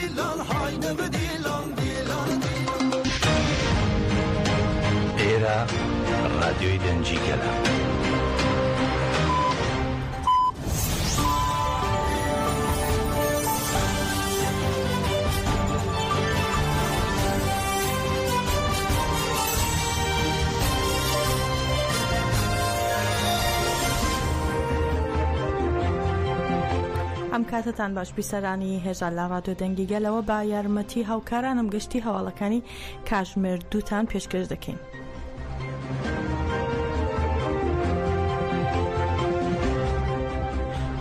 دیلان های نو دیلان ئێرە ڕادیۆی دەنجیگەلە. ئەم کاتتان باش بیسەرانی هێژان لە ڕادیۆ دەنگیگەلەوە با یارمەتی هاوکارانم گشتی هەواڵەکانی کاتژمێر 2 پێشکەش دەکەین.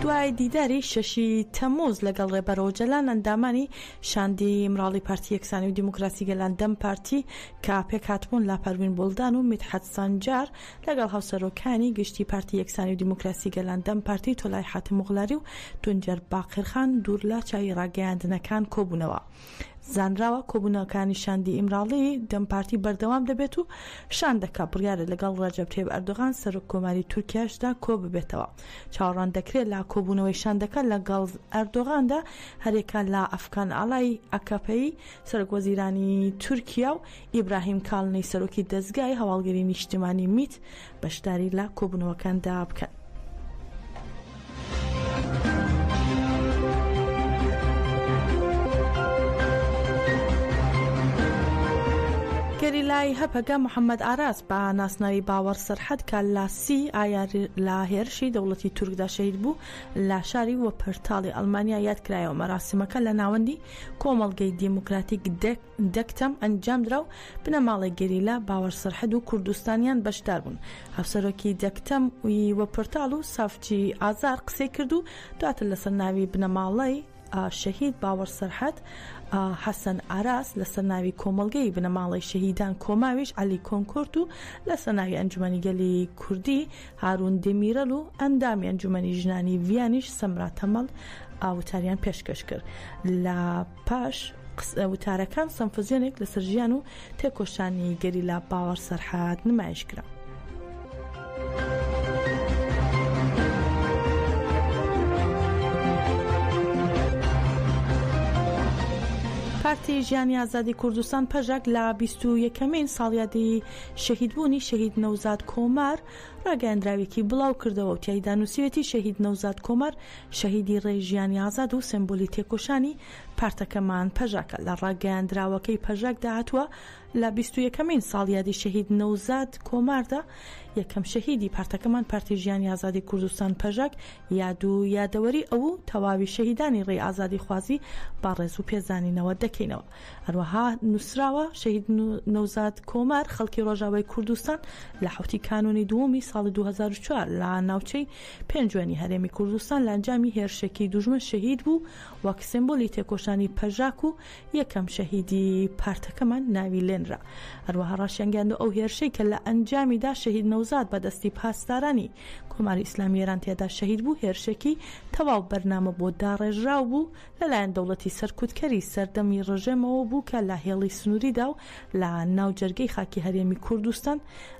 دوای دیداری 6 تەمووز لەگەڵ ڕێبەرەوە جەلان ئەندامانی شاندی مراڵی پارتی یەکسانی و دیموکراسی گەلان دەم پارتی کە پێک هاتبوون لا پەروین بولدان و میدحەت سانجار لەگەڵ هاوسەرۆکانی گشتی پارتی یەکسانی و دیموکراسی گەلان دەم پارتی تۆلای حاتم موغڵاری و تونجەر باقرخان دوور لە چای ڕاگەیاندنەکان کۆبوونەوە. زانراوە کۆبوونەکانی شاندی ئیمراڵی دەم پارتی بەردەوام دەبێت و شان دەکات بڕیارە لەگەڵ ڕەجەب تەیب ئەردۆغان سەرۆک کۆماری تورکیاشدا کۆ ببێتەوە. چاوەڕوان دەکرێت لە کۆبوونەوەی شاندەکە لەگەڵ ئەردۆغاندا هەرێکان لە ئەفکان ئاڵای ئەکەپەی سەرۆک وەزیرانی تورکیا و ئیبراهیم کاڵنەی سەرۆکی دەستگای هەواڵگەری نیشتیمانی میت بەشداری لە کۆبوونەوەکاندا بکەن. گەریلای هەپەگە محەممەد ئاراس بە ناسناوی باوەڕ سەرحەد کە لاسی ئایا لە هێرشی دەوڵەتی تورکدا شەهید بوو لە شاری وەپەرتاڵی ئەڵمانیا یادکرایەوە. مەراسیمەکە لە ناوەندی کۆمەڵگەی دیموکراتیک دەکتەم ئەنجامدرا و بنەماڵی گەریلا باوەڕ سەرحەد و کوردستانیان بەشدار بوون. هەفسەرۆکی دەکتەم وی وەپەرتاڵ و سافچی ئازار قسەی کرد و دواتر لەسەر ناوی بنەماڵی شەهید باوەڕ سەرحەد حەسەن ئاراس لەسەر ناوی کۆمەڵگەی بنەماڵی شەهیدان کۆماویش عەلی کۆنکۆرد و لەسەر ناوی ئەنجومەنی گەلی کوردی هارون دێمیرەل و ئەندامی ئەنجومەنی ژنانی ڤیانیش سەمرا تەمەڵ وتاریان پێشکەش کرد. لە پاش وتارەکان سەمفۆزیۆنێک لەسەر ژیان و تێکۆشانی گەریلا باوەڕ سەرحەد نمایش کرا. پارتی ژیانی ئازادی کوردستان پەژەک لە 21مین ساڵیادی شەهیدبوونی شەهید نەوزاد کۆمار ڕاگەیاندراوێکی بڵاو کردەوە و تیایدا نووسیوێتی شەهید نەوزاد کۆمار شەهیدی ڕێی ژیانی ئازاد و سمبۆلی تێکۆشانی پارتەکەمان پەژەکە. لە ڕاگەیاندراوەکەی پەژەکدا هاتووە لە 21مین ساڵیادی شەهید نەوزاد کۆماردا یەکەم شەهیدی پارتەکەمان پارتی ژیانی ئازادی کوردستان پەژەک یاد و یادەوەری ئەو تەواوی شەهیدانی ڕێی ئازادی خوازی با ڕێز و پێزانینەوە دەکەینەوە. هەروەها نووسراوە شەهید نەوزاد کۆمار خەڵکی ڕۆژاوای کوردستان لە حوتی کانونی دووەمی ساڵی 2004 لە ناوچەی پێنجوێنی هەرێمی کوردستان لە ئەنجامی هێرشێکی دوژمن شەهید بوو وەک سمبۆلی تێکۆشانی پەژاک و یەکەم شەهیدی پارتەکەمان ناوی لێنرا. هەروەها ڕاشیانگەاندوو ئەو هێرشەی کە لە ئەنجامیدا شەهید نەوزاد بەدەستی پاسدارانی کۆماری ئیسلامی ئێران تێدا شەهید بوو. هێرشێکی تەواو بەرنامە بۆ داڕێژراو بوو لەلایەن دەوڵەتی سەرکوتکەری سەردەمی ڕژێمەوە بوو کە لە هێڵی سنووریدا و لە ناو جەرگەی خاکی هەرێمی کوردستان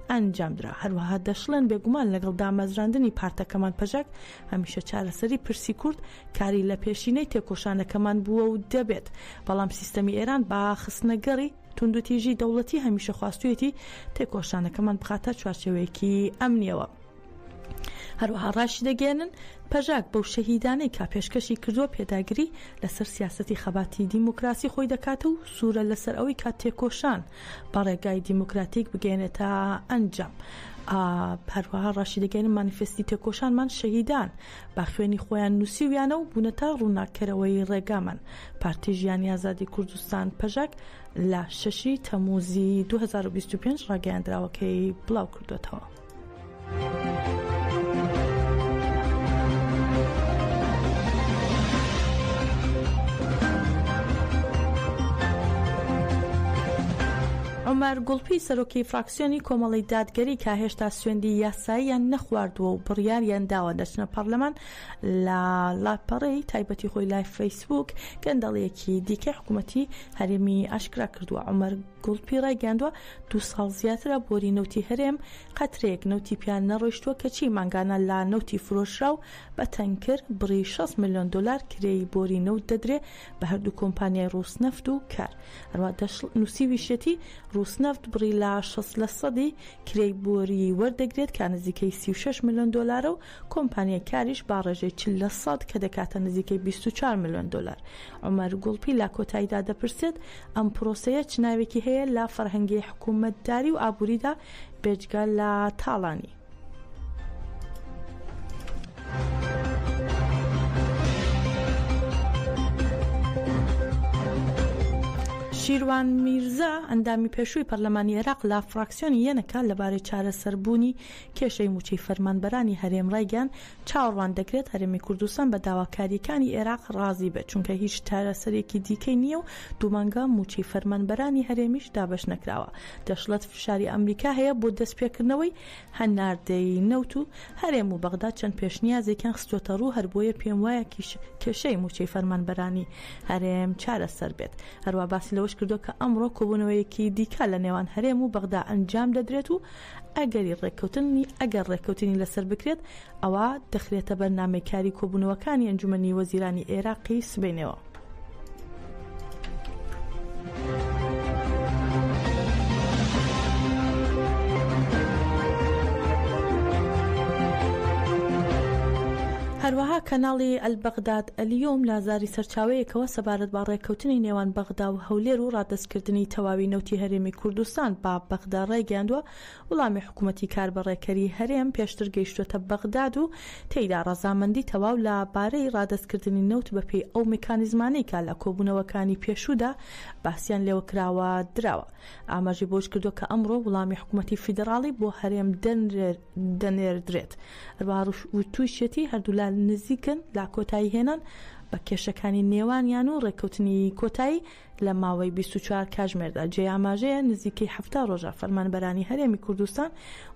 ئەنجامدرا. هەروەها دەشڵێن بێگومان لەگەڵ دامەزراندنی پارتەکەمان پەژەک هەمیشە چارەسەری پرسی کورد کاری لە پێشینەی تێکۆشانەکەمان بووە و دەبێت. بەڵام سیستەمی ئێران با خستنەگەڕی توندوتیژی دەوڵەتی هەمیشە خواستوێتی تێکۆشانەکەمان بخاتە چوارچێوەیەکی ئەمنیەوە. هەروەها ڕاشی دەگەێنن پەژاک بەو شەهیدانەی کا پێشکەشی کردووە پێداگری لەسەر سیاسەتی خەباتی دیموکراسی خۆی دەکات و سوورە لەسەر ئەوەی کات تێکۆشان بە ڕێگای دیموکراتیک بگەێنێتە ئەنجام. هەروەها ڕاشی دەگەێنن مانیفێستی تێکۆشانمان شەهیدان با خوێنی خۆیان نووسیویانە و بوونەتە ڕووناکەرەوەی ڕێگامان. پارتی ژیانی ئازادی کوردستان پەژاک لە 6 تەمووزی 2025 ڕاگەیاندراوەکەی بڵاو کردوێتەوە. عومەر گوڵپی سەرۆکی فراکسیۆنی کۆمەڵی دادگەری کە هێشتا سوێندی یاساییان نەخواردووە و بڕیاریان داوە دەچنە پەرلەمان لە لاپەڕەی تایبەتی خۆی لای فەیسبوک گەندەڵیەکی دیکەی حکوومەتی هەرێمی ئاشکرا کردووە. عومەر گوڵپی ڕایگەاندووە 2 ساڵ زیاترە بۆری نەوتی هەرێم قەترێک نەوتی پیان نەڕۆیشتووە کەچی مانگانە لا نەوتی فرۆشرا و بە تەنکر بڕی 6 ملیۆن دلار کرێی بۆری نەوت دەدرێ بە هەردوو کۆمپانیای ڕووسنەفت و کار. هەروە نووسیویشێتی ڕووسنەفت بڕی لا 60% کرێی بۆری وەردەگرێت کە نزیکەی 36 ملیۆن دلار و کۆمپانیای کاریش با ڕێژەی 40% کە دەکاتە نزیکەی 24 ملیۆن دلار. عومەر گوڵپی لا کۆتاییدا دەپرسێت ئەم پرۆسەیە چ ناوێکی هەیە لە فەرهەنگی حکوومەتداری و ئابووریدا بێجگە لە تاڵانی. شیروان میرزا ئەندامی پێشووی پەرلەمانی عێراق لە فراکسیۆنی یەنەکە لەبارەی چارەسەربوونی کێشەی موچەی فەرمانبەرانی هەرێم ڕایگەیان چاوەڕوان دەکرێت هەرێمی کوردستان بە داواکاریەکانی عێراق ڕازی بێت چونکە هیچ چارەسەرێکی دیکەی نییە و دوو مانگە موچەی فەرمانبەرانی هەرێمیش دابەش نەکراوە. دەشڵەت فشاری ئەمریکا هەیە بۆ دەستپێکردنەوەی هەناردەی نەوت و هەرێم و بەغداد چەند پێشنیازێکیان خستوۆتە ڕوو هەر بۆیە پێم وایە کێشەی موچەی فەرمانبەرانی هەرێم چارەسەر بێت. هەروە باسی لەوەش کردو کە ئەمڕۆ کۆبوونەوەیەکی دیکە لە نێوان هەرێم و بەغدا ئەنجام دەدرێت و ئەگەر ڕێککەوتنی لەسەر بکرێت ئەوە دەخرێتە بەرنامەی کاری کۆبوونەوەکانی ئەنجومەنی وەزیرانی عێراقی سبەینەوە. هەروەها کەناڵی ئەلبەغداد ئەلیۆم لازاری سەرچاوەیەکەوە سەبارەت بە ڕێککەوتنی نێوان بەغدا و هەولێر و ڕادەستکردنی تەواوی نەوتی هەرێمی کوردستان با بەغدا ڕێگەیاندووە وەڵامی حکوومەتی کاربەڕێکەری هەرێم پێشتر گەیشتوتە بەغداد و تێیدا ڕەزامەندی تەواو لە بارەی ڕادەستکردنی نەوت بەپێی ئەو میکانیزمانەی کە لە کۆبوونەوەکانی پێشوودا باسییان لێوە کراوە دراوە. ئاماژی بۆش کردو کە ئەمڕۆ وەڵامی حکوومەتی فیدراڵی بۆ هەرێم دەنێردرێت. تووشێتی هەردوو لە نزیکن لا کۆتایی هێنان بە کێشەکانی نێوانیان و ڕێککەوتنی کۆتایی لە ماوەی 24 کاتژمێردا. جێ ئاماژەیە نزیکەی 70 ڕۆژە فەرمانبەرانی هەرێمی کوردستان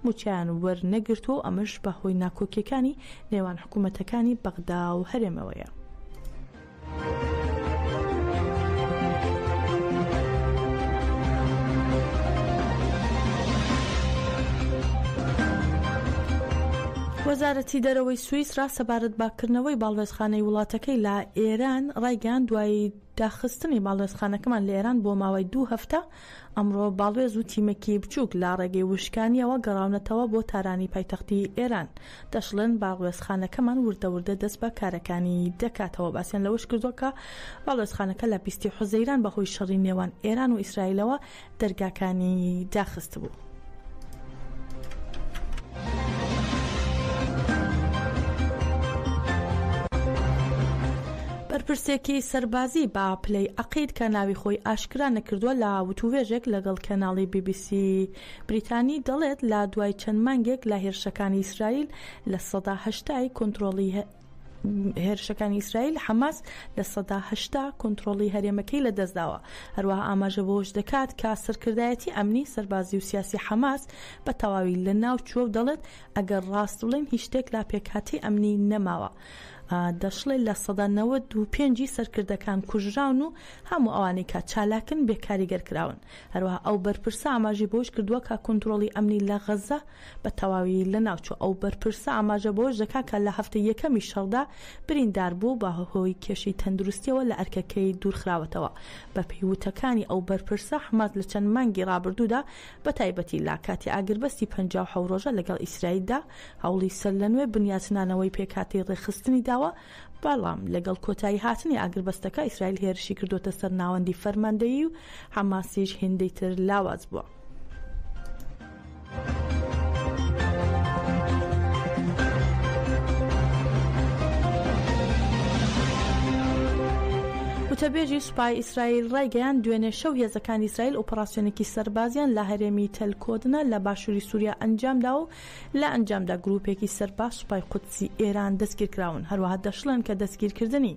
موچیان وەرنەگرتووە و ئەمەش بەهۆی ناکۆکیەکانی نێوان حکوومەتەکانی بەغدا و هەرێمەوەیە. وەزارەتی دەرەوەی سوئیس را سەبارەت باکردنەوەی باڵوێزخانەی وڵاتەکەی لە ئێران ڕایگەیاند دوای داخستنی باڵوێزخانەکەمان لە ئێران بۆ ماوەی 2 هەفتە ئەمڕۆ باڵوێز و تیمێکی بچووک لە ڕێگەی وشکانیەوە گەڕاونەتەوە بۆ تارانی پایتەختی ئێران. دەشڵن باڵوێزخانەکەمان وردەوردە دەست بە کارەکانی دەکاتەوە. باسییان لەوەش کردووە کە باڵوێزخانەکە لە 20 حوزەیران بەهۆی شەڕی نێوان ئێران و ئیسرائیلەوە دەرگاکانی داخست بوو. بەرپرسێکی سەربازی با پلەی عەقید کە ناوی خۆی ئاشکرا نەکردووە لە وتووێژێک لەگەڵ کەناڵی BBC بریتانی دەڵێت لە دوای چەند مانگێک لە هێرشەکانی ئیسرائیل لە 80 کۆنتڕۆڵی هێرشەکانی ئیسرائیل حەماس لە 80 کۆنتڕۆڵی هەرێمەکەی لە دەستداوە. هەروەها ئاماژە بۆش دەکات کە سەرکردایەتی ئەمنی سەربازی و سیاسی حەماس بە تەواوی لە ناو چووە و دەڵێت ئەگەر ڕاست بڵێن هیچ شتێک لا پێکهاتی ئەمنی نەماوە. دەشڵێت لە 95 سەرکردەکان کوژراون و هەموو ئەوانەی کە چالاکن بێکاریگەر کراون. هەروەها ئەو بەرپرسە ئاماژی بۆش کردووە کە کۆنتڕۆڵی ئەمنی لە غەزە بە تەواوی لە ناوچوو. ئەو بەرپرسە ئاماژە بۆش دەکات کە لە هەفتەی یەکەمی شەڕدا بریندار بوو بە هۆی کێشەی تەندروستیەوە لە ئەرکەکەی دوورخراوەتەوە. بە پێیوتەکانی ئەو بەرپرسە حماس لە چەند مانگی ڕابردوودا بە تایبەتی لا کاتی ئاگربەستی 57 ڕۆژە لەگەڵ ئیسرائیلدا هەوڵی سەر لە نوێ بنیاتنانەوەی پێکهاتی ڕێخستنی داوە، بەڵام لەگەڵ کۆتایی هاتنی ئاگربەستەکە ئیسرائیل هێرشی کردوتە سەر ناوەندی فەرماندەیی و حەماسیش هێندەی تر لاواز بووە. وتەبێژی سوپای ئیسرائیل ڕایگەیان دوێنێ شەو هێزەکانی ئیسرائیل ئۆپەراسیۆنێکی سەربازیان لە هەرێمی تەلکۆدنە لە باشووری سووریا ئەنجامدا و لە ئەنجامدا گروپێکی سەرباز سوپای قودسی ئێران دەستگیر کراون. هەروەها دەشڵن کە دەستگیرکردنی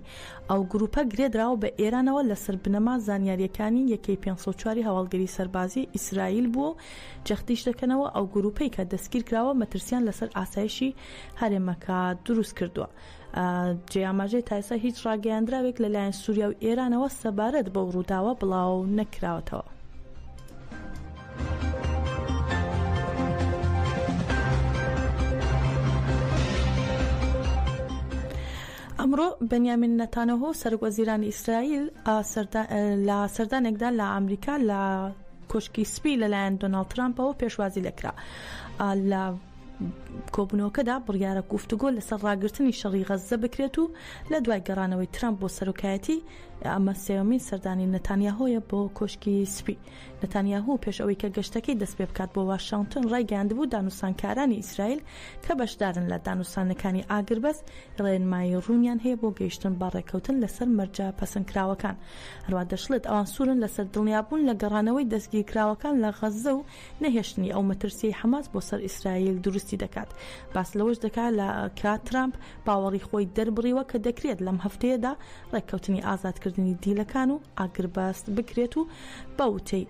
ئەو گروپە گرێدراوە بە ئێرانەوە لەسەر بنەما زانیاریەکانی یەکەی 504 هەواڵگەری سەربازی ئیسرائیل بوو جەختیش دەکەنەوە ئەو گروپەی کە دەستگیر کراوە مەترسیان لەسەر ئاسایشی هەرێمەکە دروست کردووە. جێاماژەی تایسا هیچ ڕاگەیاندراوێک لەلایەن سووریا و ئێرانەوە سەبارەت بە ڕووداوە بڵاو نەکراوەتەوە. ئەمڕۆ بەنیامین نەتانەهۆ سەرۆکوەزیرانی ئیسرائیل لە سەردانێکدا لە ئەمریکا لە کۆشکی سپی لەلایەن دۆناڵد ترامپەوە پێشوازی لەکرا. لە کۆبوونەوەکەدا بڕیارە گفتوگۆ لەسەر ڕاگررتنی شەڕی غەزە بکرێت و لە دوای گەڕانەوەی ترامپ بۆ سەرۆکایەتی ئەمە سێوەمین سەردانی نەتانیاهۆیە بۆ کۆشکی سپی. نەتانیاهۆ پێش ئەوەی کە گەشتەکەی دەست پێ بکات بۆ واشنگتن ڕایگەیاندبوو دانوسانکارانی ئیسرائیل کە بەشدارن لە دانوسانەکانی ئاگربەس ڕێنمایی ڕوونیان هەیە بۆ گەیشتن بە ڕێکەوتن لەسەر مەرجە پەسەندکراوەکان. هەروە دەشڵێت ئەوان سوورن لەسەر دڵنیابوون لە گەڕانەوەی دەستگیرکراوەکان لە غەزە و نەهێشتنی ئەو مەترسیی حەماس بۆ سەر ئیسرائیل دروستی دەکات. باس لەوەش دەکات لە کات ترامپ باوەڕی خۆی دەربڕیوە کە دەکرێت لەم هەفتەیەدا ڕێککەوتنی ئازادکردنی دیلەکان و ئاگرباست بکرێت و بەوتەی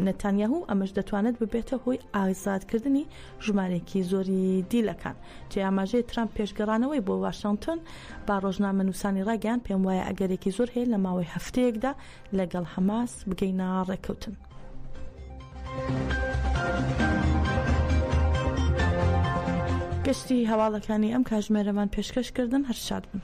نەتانیاهو ئەمەش دەتوانێت ببێتە هۆی ئازادکردنی ژمارەیەکی زۆری دیلەکان. جێاماژەی ترامپ پێشگەڕانەوەی بۆ واشنگتن با ڕۆژنامە نووسانی ڕاگەیان پێم وایە ئەگەرێکی زۆر هەیە لە ماوەی هەفتەیەکدا لەگەڵ حەماس بگەینە ڕێککەوتن. گەشتی هەواڵەکانی ئەم کاتژمێرەمان پێشکەشکردن هەر شاد بن.